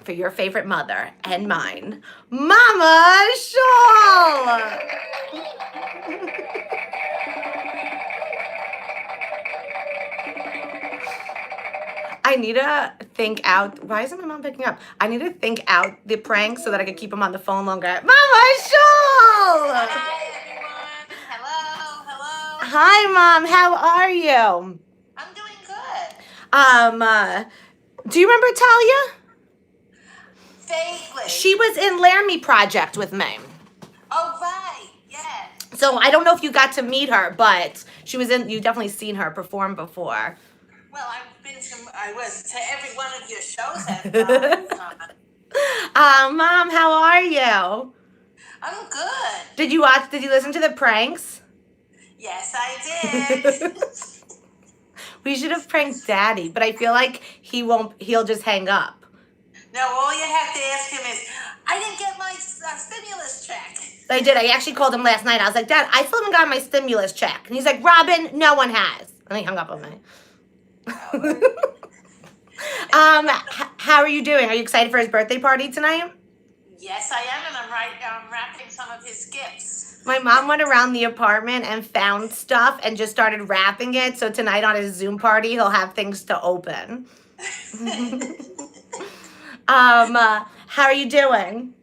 for your favorite mother and mine, Mama Schall. I need to think out. Why isn't my mom picking up? I need to think out the prank so that I can keep him on the phone longer. Mama Schall! Hi, everyone. Hello. Hi, Mom. How are you? I'm doing good. Do you remember Talia? Vaguely. She was in Laramie Project with me. Oh, right. Yes. So I don't know if you got to meet her, but she was in. You definitely seen her perform before. Well, I was to every one of your shows Mom, how are you? I'm good. Did you listen to the pranks? Yes, I did. We should have pranked Daddy, but I feel like he'll just hang up. No, all you have to ask him is, I didn't get my stimulus check. I did. I actually called him last night. I was like, Dad, I still haven't got my stimulus check. And he's like, Robyn, no one has. And he hung up on me. How are you doing? Are you excited for his birthday party tonight? Yes, I am, and I'm wrapping some of his gifts. My mom went around the apartment and found stuff and just started wrapping it. So tonight on his Zoom party, he'll have things to open. How are you doing?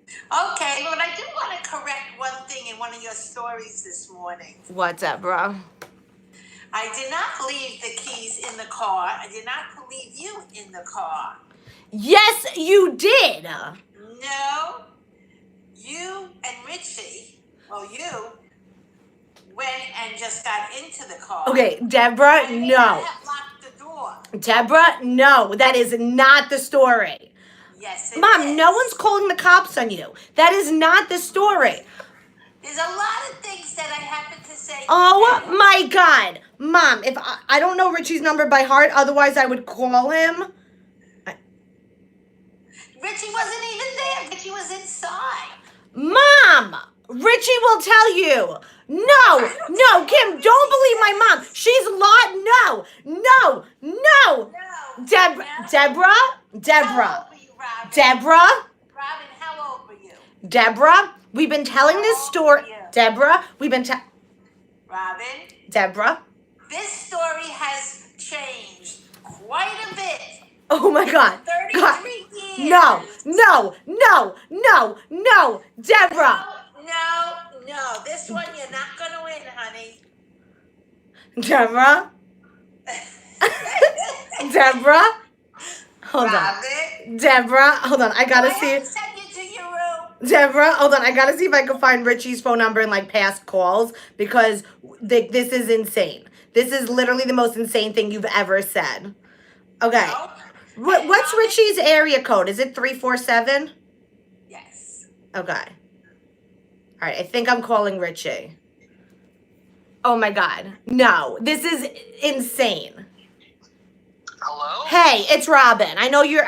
Okay, but I do want to correct one thing in one of your stories this morning. What's up, bro? I did not leave the keys in the car. I did not leave you in the car. Yes, you did. No, you and Richie, you went and just got into the car. Okay, Deborah, And no. I have locked the door. Deborah, no. That is not the story. Yes, it Mom, is. no one's calling the cops on you. That is not the story. There's a lot of things that I happen to say. Oh my God. Mom, if I don't know Richie's number by heart, otherwise I would call him. Richie wasn't even there. Richie was inside. Mom, Richie will tell you. No, Kim, don't believe my mom. She's lost. No. No. Deborah. How old were you, Robyn? Deborah, Robyn, how old were you? Deborah, we've been telling this story. Deborah, Robyn, Deborah. this story has changed quite a bit. Oh my God. 33 years. No, Deborah. No. This one you're not going to win, honey. Deborah. Hold on. Robyn, Deborah, hold on. I gotta I see. have to send you to your room. Deborah, hold on. I gotta see if I can find Richie's phone number in like past calls because this is insane. This is literally the most insane thing you've ever said. Okay. No? What's Richie's area code? Is it 347? Yes. Okay. All right. I think I'm calling Richie. Oh my God. No, this is insane. Hello? Hey, it's Robyn. I know you're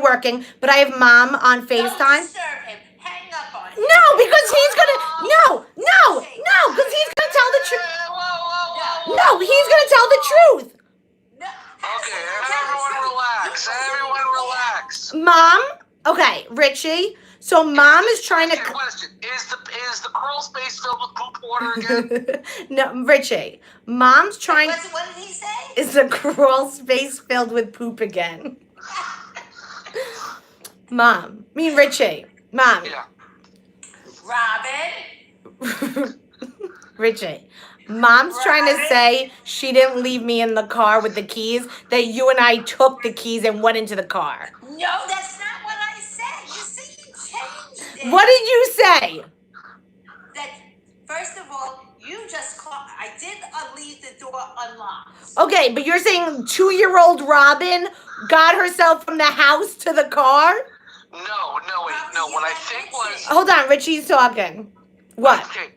working, but I have Mom on Don't FaceTime. disturb him. Hang up on him. No, because he's gonna because he's gonna tell the truth. No, he's gonna tell the truth. No. Okay, everyone relax. Mom, okay, Richie. So Mom is trying to. Question: Is the crawl space filled with poop water again? No, Richie. Mom's trying. What did he say? Is the crawl space filled with poop again? Richie. Mom. Yeah. Robyn. Richie. Mom's trying to say she didn't leave me in the car with the keys, that you and I took the keys and went into the car. No, that's not what I said. You see, you changed it. What did you say? That, first of all, you just called. I did leave the door unlocked. Okay, but you're saying 2-year-old Robyn got herself from the house to the car? No, wait, no. What I think was... Hold on, Richie's talking. What? Okay.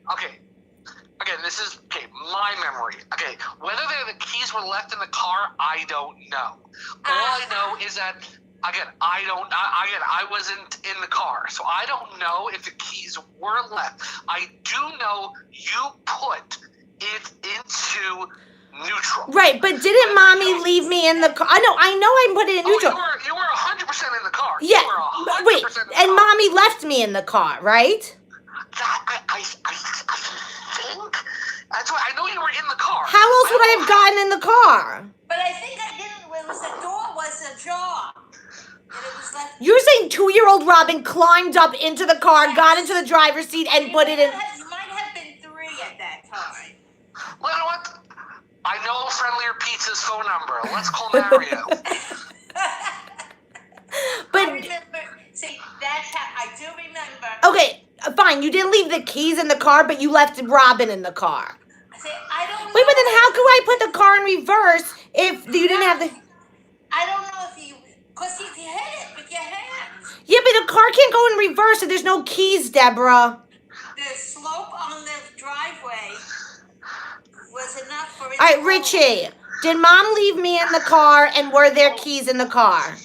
Again, this is my memory. Okay, whether the keys were left in the car, I don't know. All I know is that I wasn't in the car, so I don't know if the keys were left. I do know you put it into neutral. Right, but didn't mommy leave me in the car? I know I put it in neutral. You were 100% in the car. Yeah, You were 100% wait, in the and car. mommy left me in the car, right? That I think that's why I know you were in the car. How else would I have gotten in the car? But I think I didn't. It was the door was ajar, and it was left. You're saying 2-year-old Robyn climbed up into the car, got into the driver's seat, and put it in. You might have been 3 at that time. Well, you know what? I know Friendlier Pizza's phone number. Let's call Mario. But I remember. See, that's how I do remember. okay, fine. You didn't leave the keys in the car, but you left Robyn in the car. See, I don't know. Wait, but then how could I put the car in reverse if you didn't have the? I don't know if you, because you hit it with your hands. Yeah, but the car can't go in reverse if there's no keys, Deborah. The slope on the driveway was enough for it. All right, to go. Richie. Did mom leave me in the car, and were there keys in the car?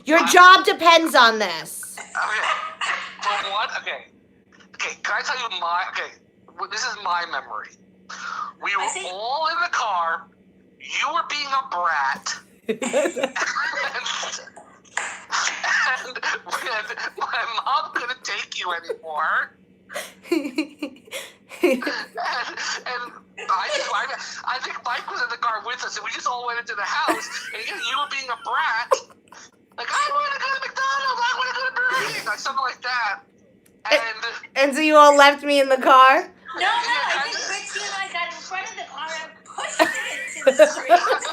Your job depends on this. Okay. From what? Okay. Okay. Can I tell you this is my memory. We were all in the car. You were being a brat. And when my mom couldn't take you anymore. and I think Mike was in the car with us, and we just all went into the house. And again, you were being a brat, like I want to go to McDonald's, I want to go to Burger King, like something like that. And so you all left me in the car? No, I think Richie and I got in front of the car and pushed it into the street. That's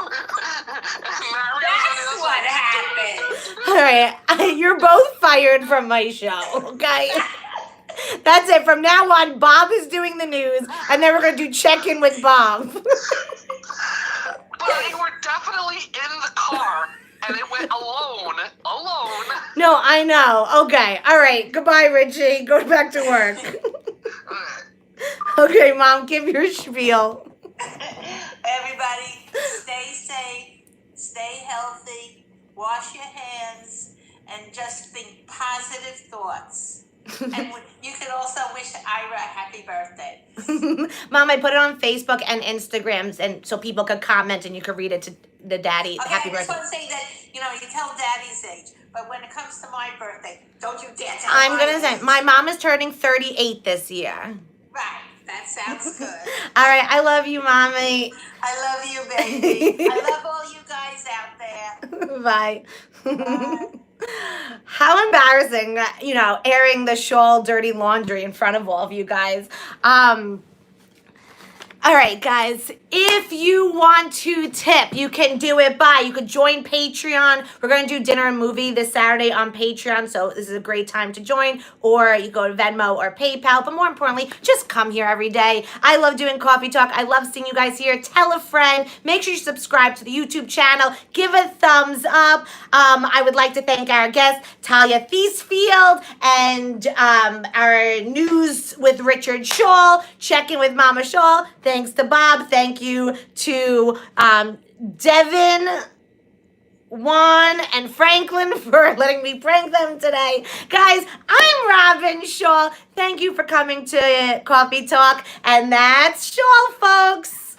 what happened. All right, you're both fired from my show, okay? That's it. From now on, Bob is doing the news, and then we're going to do check-in with Bob. But you were definitely in the car, and it went alone. No, I know. Okay, all right. Goodbye, Richie. Go back to work. Okay, Mom, give your spiel. Everybody, stay safe, stay healthy, wash your hands, and just think positive thoughts. And you can also wish Ira a happy birthday. Mom, I put it on Facebook and Instagrams, and so people could comment and you could read it to the daddy. Okay, Happy I just birthday. want to say that, you tell Daddy's age, but when it comes to my birthday, don't you dare tell I'm my going to say, age. my mom is turning 38 this year. Right, that sounds good. All right, I love you, Mommy. I love you, baby. I love all you guys out there. Bye. Bye. How embarrassing, airing the Schall dirty laundry in front of all of you guys. All right, guys, if you want to tip, you can do it you could join Patreon. We're going to do dinner and movie this Saturday on Patreon, so this is a great time to join. Or you go to Venmo or PayPal, but more importantly, just come here every day. I love doing Coffee Talk. I love seeing you guys here. Tell a friend. Make sure you subscribe to the YouTube channel. Give a thumbs up. I would like to thank our guest, Talia Thiesfield, and our news with Richard Schall. Check in with Mama Schall. Thanks to Bob. Thank you to Devin, Juan, and Franklin for letting me prank them today. Guys, I'm Robyn Schall. Thank you for coming to Coffee Talk. And that's Schall, folks.